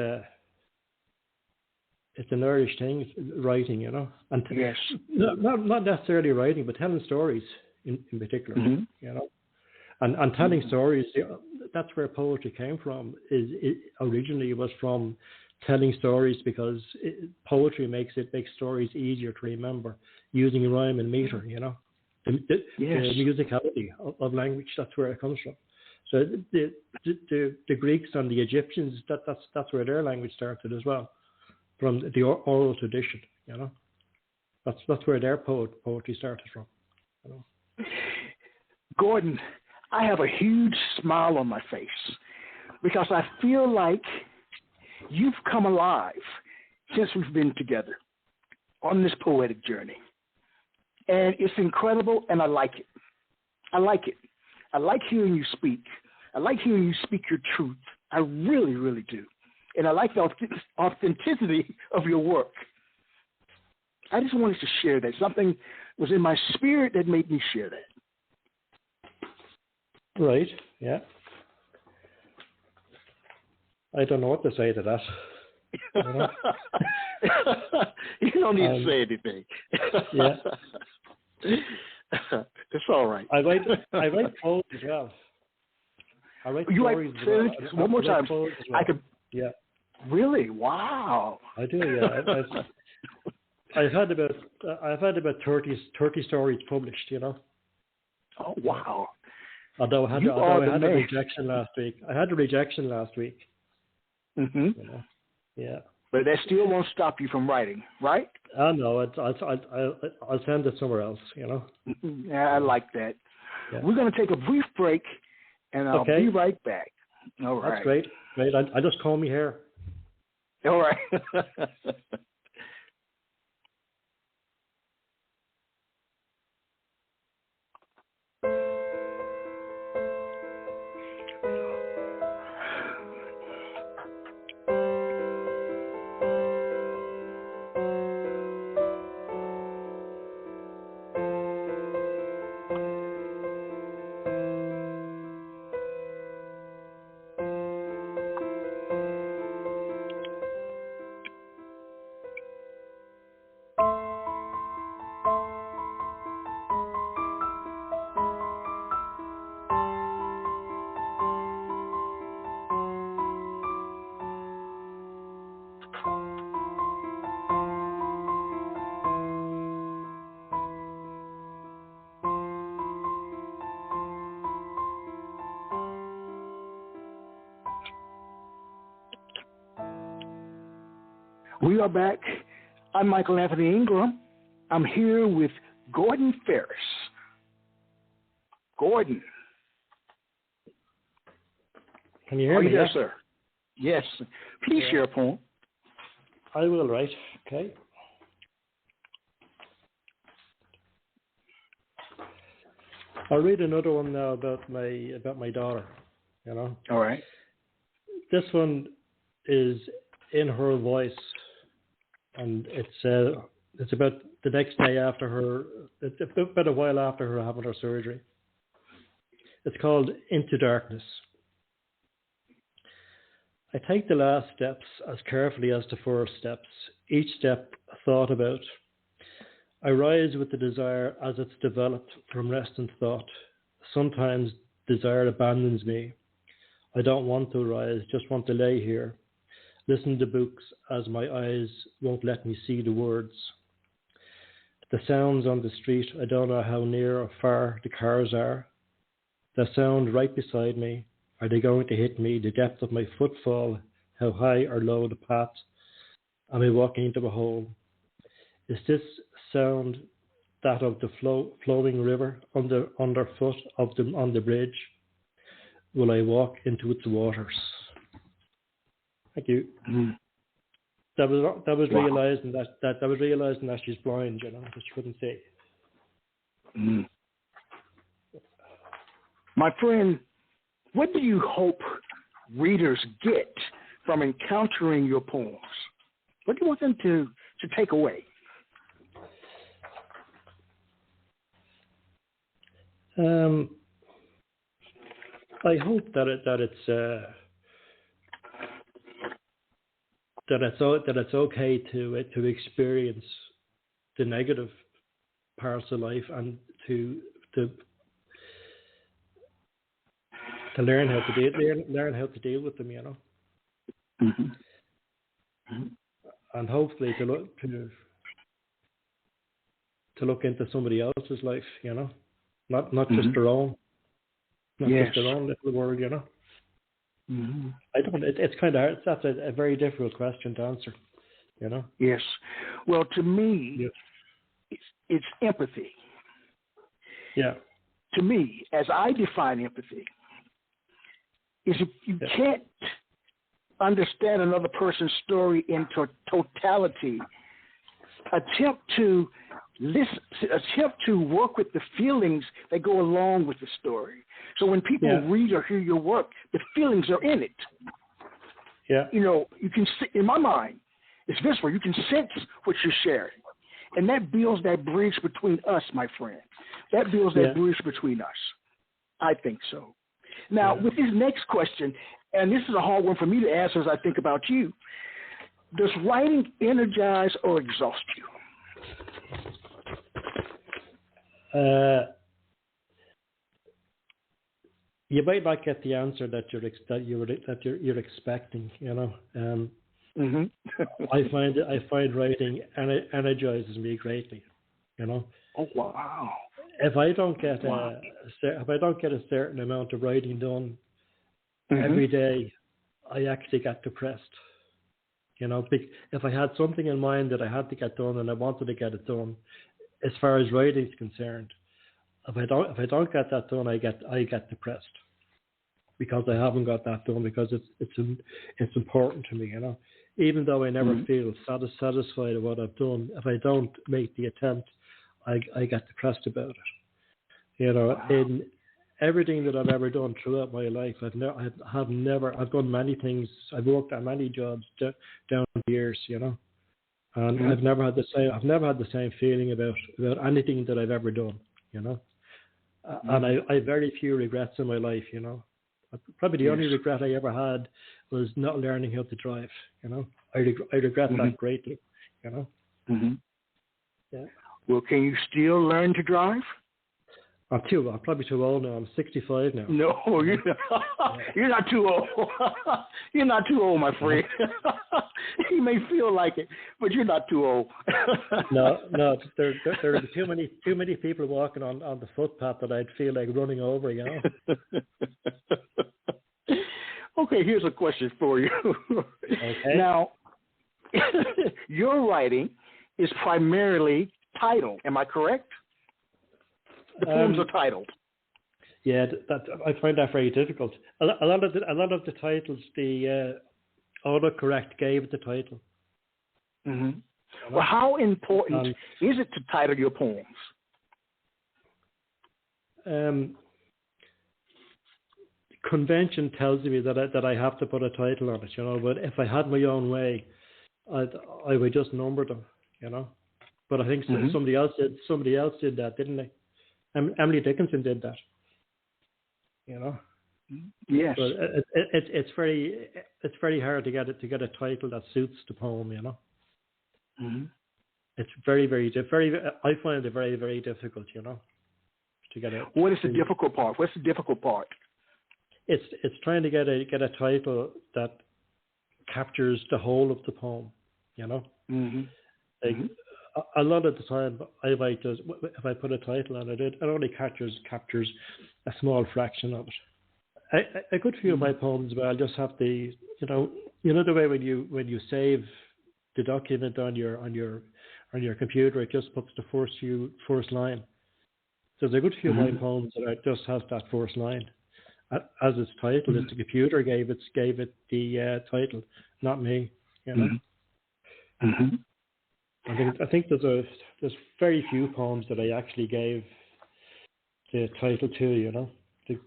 it's an Irish thing, writing, and yes, not necessarily writing, but telling stories in particular, and telling stories. That's where poetry came from. Originally was from telling stories, because poetry makes stories easier to remember, using rhyme and meter. The musicality of language. That's where it comes from. So the Greeks and the Egyptians, that's where their language started as well, from the oral tradition. That's where their poetry started from. Gordon, I have a huge smile on my face because I feel like you've come alive since we've been together on this poetic journey. And it's incredible, and I like it. I like it. I like hearing you speak. I like hearing you speak your truth. I really, really do. And I like the authenticity of your work. I just wanted to share that. Something was in my spirit that made me share that. Right, yeah. I don't know what to say to that. You don't need to say anything. Yeah. It's all right. I write prose as well. I write stories as well. One more time. Well. I could. Yeah. Really? Wow. I do. Yeah. I've had about 30 stories published. Oh wow. Although I had a rejection last week. Mm-hmm. Yeah. But that still won't stop you from writing, right? I know. I'll send it somewhere else. Yeah, I like that. Yeah. We're going to take a brief break, and I'll be right back. All right. That's great. Great. I just comb my hair. All right. We are back. I'm Michael Anthony Ingram. I'm here with Gordon Ferris. Gordon. Can you hear me? Yes, sir. Yes. Please share a poem. I will, right. Okay. I'll read another one now about my daughter. All right. This one is in her voice, and it's about the next day after her, about a while after her having her surgery. It's called Into Darkness. I take the last steps as carefully as the first steps, each step thought about. I rise with the desire as it's developed from rest and thought. Sometimes desire abandons me. I don't want to rise, just want to lay here. listen to books as my eyes won't let me see the words. The sounds on the street, I don't know how near or far the cars are. The sound right beside me, are they going to hit me? The depth of my footfall, how high or low the path? Am I walking into a hole? Is this sound that of the flowing river underfoot on the bridge? Will I walk into its waters? Thank you. Mm. That was wow. realizing that she's blind, you know, that she couldn't see. Mm. My friend, what do you hope readers get from encountering your poems? What do you want them to take away? I hope that it's okay to experience the negative parts of life and to learn how to deal with them, you know. Mm-hmm. Mm-hmm. And hopefully to look into somebody else's life, you know, not mm-hmm. just their own, just their own little world, you know. Mm-hmm. It's kind of hard. That's a very difficult question to answer, you know. Yes. Well, to me, it's empathy. Yeah. To me, as I define empathy, is you can't understand another person's story in totality. Attempt to work with the feelings that go along with the story. So when people read or hear your work, the feelings are in it. Yeah. You know, you can see, in my mind, it's visceral. You can sense what you're sharing. And that builds that bridge between us, my friend. That builds that bridge between us. I think so. Now, with this next question, and this is a hard one for me to answer as I think about you, does writing energize or exhaust you? You might not get the answer that you're expecting. You know, mm-hmm. I find writing energizes me greatly. You know. Oh wow! If I don't get a certain amount of writing done every day, I actually get depressed. You know, if I had something in mind that I had to get done and I wanted to get it done, as far as writing is concerned, if I don't get that done, I get depressed because I haven't got that done because it's important to me. You know, even though I never feel satisfied with what I've done, if I don't make the attempt, I get depressed about it. You know, in everything that I've ever done throughout my life, I've done many things. I've worked at many jobs down the years, you know, and I've never had the same feeling about anything that I've ever done, you know, and I have very few regrets in my life, you know. Probably the only regret I ever had was not learning how to drive, you know. I regret that greatly, you know. Mm-hmm. Yeah. Well, can you still learn to drive? I'm probably too old now. I'm 65 now. No, you're not too old. You're not too old, my friend. You may feel like it, but you're not too old. No. There are too many people walking on the footpath that I'd feel like running over, you know. Okay, here's a question for you. Okay. Now, your writing is primarily titled. Am I correct? The poems are titled. Yeah, I find that very difficult. A lot of the titles, the autocorrect gave the title. Mm-hmm. Well, how important is it to title your poems? Convention tells me that I have to put a title on it, you know. But if I had my own way, I would just number them, you know. But I think somebody else did that, didn't they? Emily Dickinson did that, you know. Yes. But it's very hard to get a title that suits the poem, you know. Mm-hmm. It's very I find it very, very difficult, you know, to get it. What is the difficult part? What's the difficult part? It's trying to get a title that captures the whole of the poem, you know. Mm-hmm. Like, a lot of the time, I write this, if I put a title on it, it only captures a small fraction of it. A good few of my poems, well, just have the, you know the way when you save the document on your computer, it just puts the first line. So there's a good few of my poems that just has that first line as its title. It's the computer gave it the title, not me. You know. Mm-hmm. I think there's very few poems that I actually gave the title to. You know, the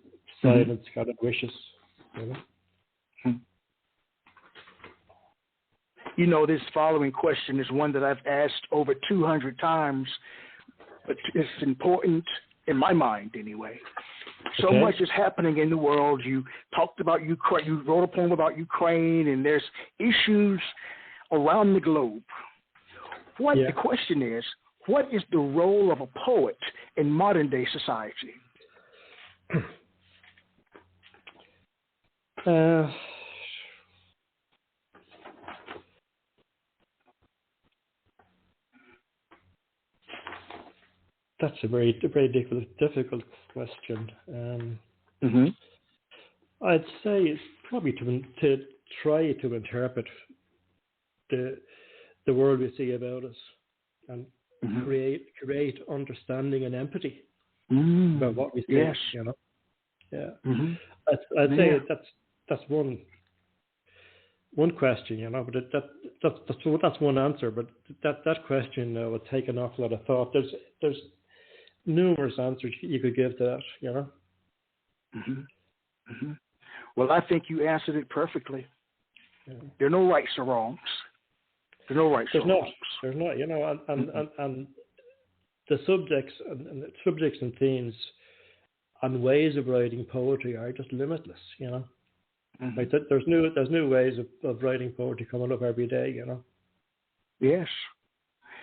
Silence Scattered Wishes. You know. You know, this following question is one that I've asked over 200 times, but it's important in my mind anyway. So much is happening in the world. You talked about Ukraine. You wrote a poem about Ukraine, and there's issues around the globe. The question is, what is the role of a poet in modern day society? That's a very difficult question. I'd say it's probably to try to interpret the world we see about us and create understanding and empathy about what we see. Yes. You know. Yeah. I'd say that's one question, you know, but that's one answer. But that question would take an awful lot of thought. There's numerous answers you could give to that, you know. Well, I think you answered it perfectly. Yeah. There are no rights or wrongs. There's not, you know, and the subjects and themes and ways of writing poetry are just limitless, you know. Like there's new ways of writing poetry coming up every day, you know. Yes.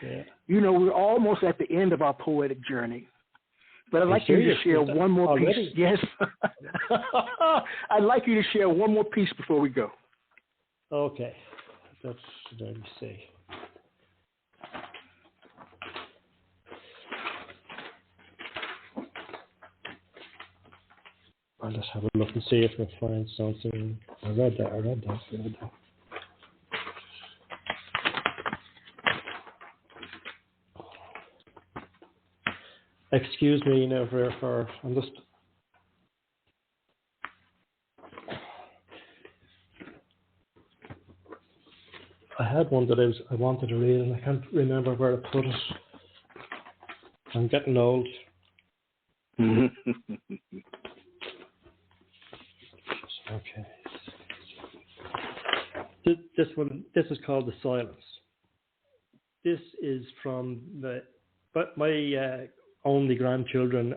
Yeah. You know, we're almost at the end of our poetic journey, but I'd like you to share one more piece. Yes. I'd like you to share one more piece before we go. Okay. Let me see. I'll just have a look and see if I find something. I read that. Excuse me, you know, for I'm just. I had one that I wanted to read, and I can't remember where to put it. I'm getting old. Okay. This is called The Silence. This is from but my only grandchildren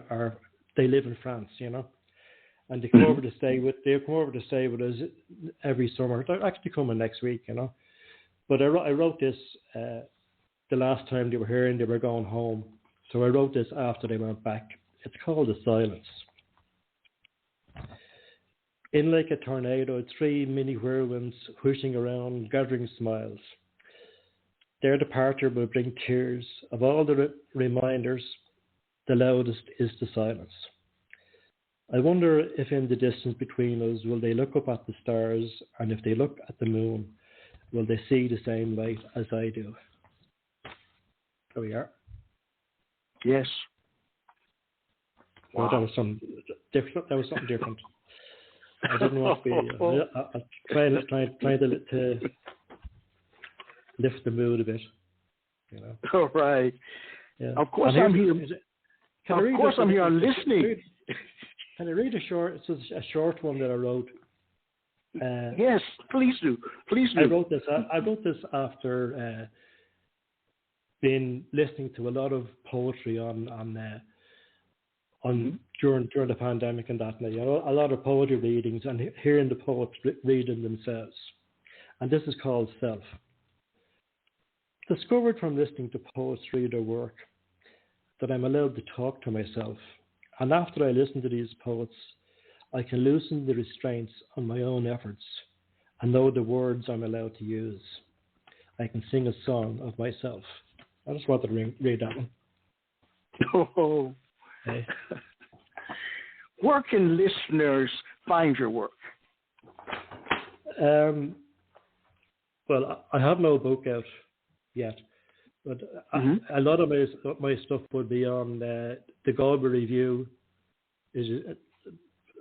they live in France, you know, and they come over to stay with us every summer. They're actually coming next week, you know. But I wrote this the last time they were here and they were going home. So I wrote this after they went back. It's called The Silence. In like a tornado, 3 mini whirlwinds whooshing around, gathering smiles. Their departure will bring tears. Of all the reminders, the loudest is the silence. I wonder if in the distance between us, will they look up at the stars, and if they look at the moon, will they see the same light as I do? There we are. Yes. Wow. That was something different. I didn't want to be trying to lift the mood a bit. You know. All right. Yeah. Of course, I'm here. I'm here listening. Can I read a short one that I wrote? Yes, please do. Please do. I wrote this after been listening to a lot of poetry during the pandemic and that, you know, a lot of poetry readings and hearing the poets reading themselves. And this is called Self. Discovered from listening to poets read their work that I'm allowed to talk to myself. And after I listen to these poets, I can loosen the restraints on my own efforts I know the words I'm allowed to use. I can sing a song of myself. I just wanted to read that one. Oh. Okay. Where can listeners find your work? Well, I have no book out yet, but a lot of my stuff would be on the Galway Review, is an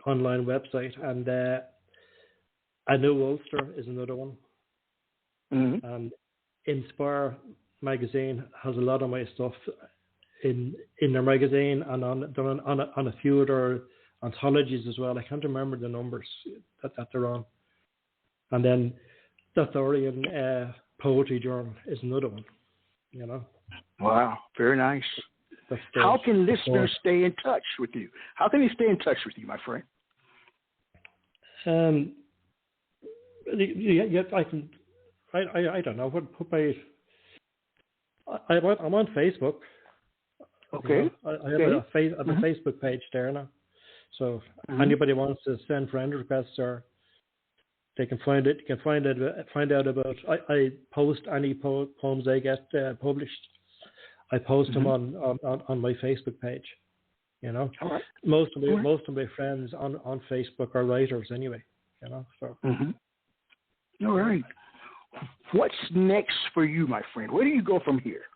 online website, and I Know Ulster is another one. And Impspired Magazine has a lot of my stuff in their magazine, and on a few other anthologies as well. I can't remember the numbers that they're on. And then Lothlorien Poetry Journal is another one, you know. Wow, very nice. How can listeners stay in touch with you? How can they stay in touch with you, my friend? I can. I don't know. I'm on Facebook. Okay. You know, I have a Facebook page there now. So anybody wants to send friend requests, or they can find it. You can find out about. I post any poems I get published. I post them on my Facebook page. You know, all right. Most of my friends on Facebook are writers anyway. You know, so. All right. What's next for you, my friend? Where do you go from here?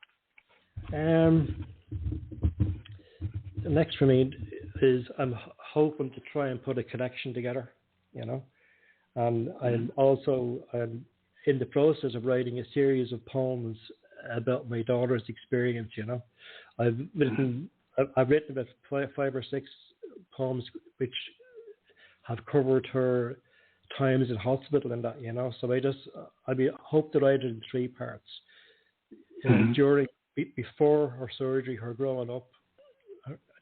Next for me is I'm hoping to try and put a collection together, you know, and I'm also in the process of writing a series of poems about my daughter's experience. You know, I've written about five or six poems which have covered her times in hospital and that, you know. So I hope to write it in 3 parts. Before her surgery, her growing up,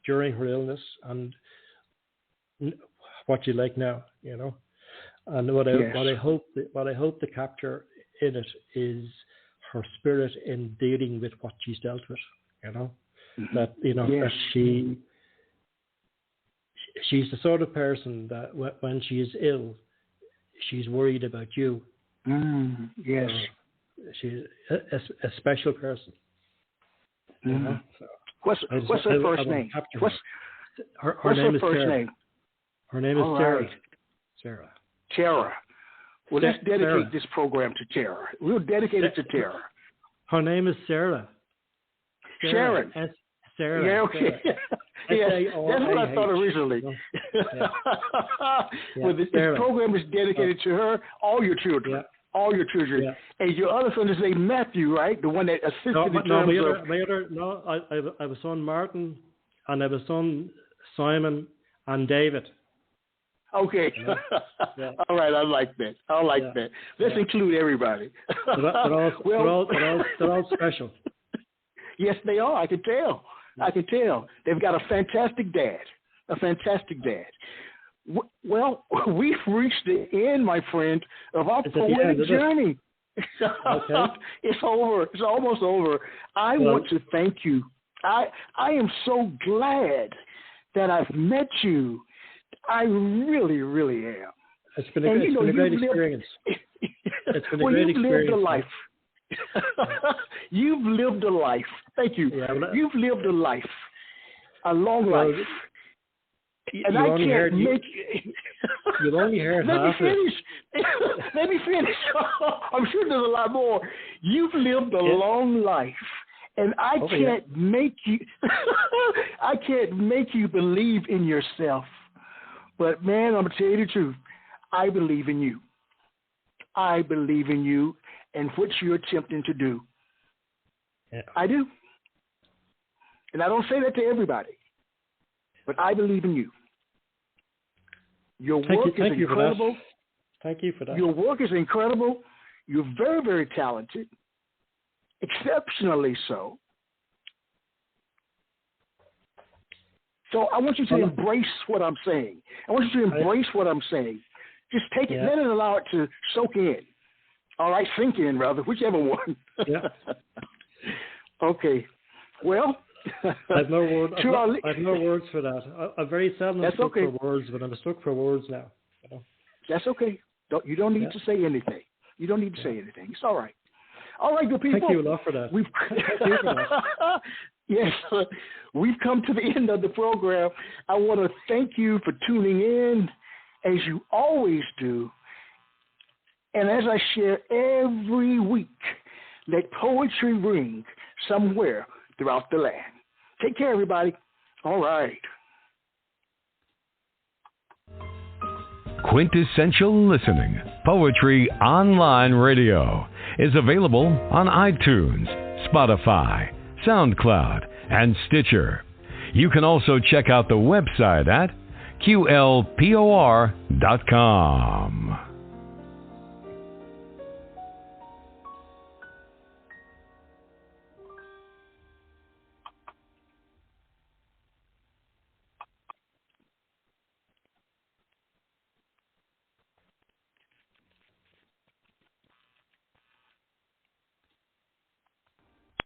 during her illness, and what she like now, you know. And what I hope to capture in it is her spirit in dealing with what she's dealt with, you know. That, you know, that she's the sort of person that when she is ill, she's worried about you. Yes. She's a special person. You know? So what's her first name? What's her name is first Sarah. name? Her name is Sarah. Right. Tara. Well, let's dedicate this program to Tara. We'll dedicate it to Tara. Her name is Sarah. Sharon. Sarah. Yeah, okay. Yes, that's what I thought originally. Well, this program is dedicated to her, all your children. Yeah. All your children. Yeah. And your other son is named Matthew, right? The one that assisted I have a son, Martin, and I have a son, Simon, and David. Okay. Yeah. All right, I like that. That. Let's include everybody. They're all special. Yes, they are. I can tell. They've got a fantastic dad. Well, we've reached the end, my friend, of our poetic journey. Okay. It's over. It's almost over. I want to thank you. I am so glad that I've met you. I really, really am. It's been a great experience. It's been a great experience. You've lived a life. You've lived a life. Thank you. Yeah, you've lived a life, a long life. And I can't make you. You've only heard half of it. Let me finish. I'm sure there's a lot more. You've lived a long life, and I can't make you. I can't make you believe in yourself. But man, I'm gonna tell you the truth. I believe in you. I believe in you and what you're attempting to do. Yeah. I do. And I don't say that to everybody, but I believe in you. Your work is incredible. Thank you for that. Your work is incredible. You're very, very talented, exceptionally so. So I want you to embrace what I'm saying. Just take it, let it allow it to soak in. All right, sink in, rather, whichever one. Yeah. Okay. Well, I've no words for that. I'm very seldom stuck for words, but I'm stuck for words now. You know? That's okay. You don't need to say anything. You don't need to say anything. It's all right. All right, good people. Thank you a lot for that. Yes, we've come to the end of the program. I want to thank you for tuning in, as you always do. And as I share every week, let poetry ring somewhere throughout the land. Take care, everybody. All right. Quintessential Listening, Poetry Online Radio, is available on iTunes, Spotify, SoundCloud, and Stitcher. You can also check out the website at qlpor.com.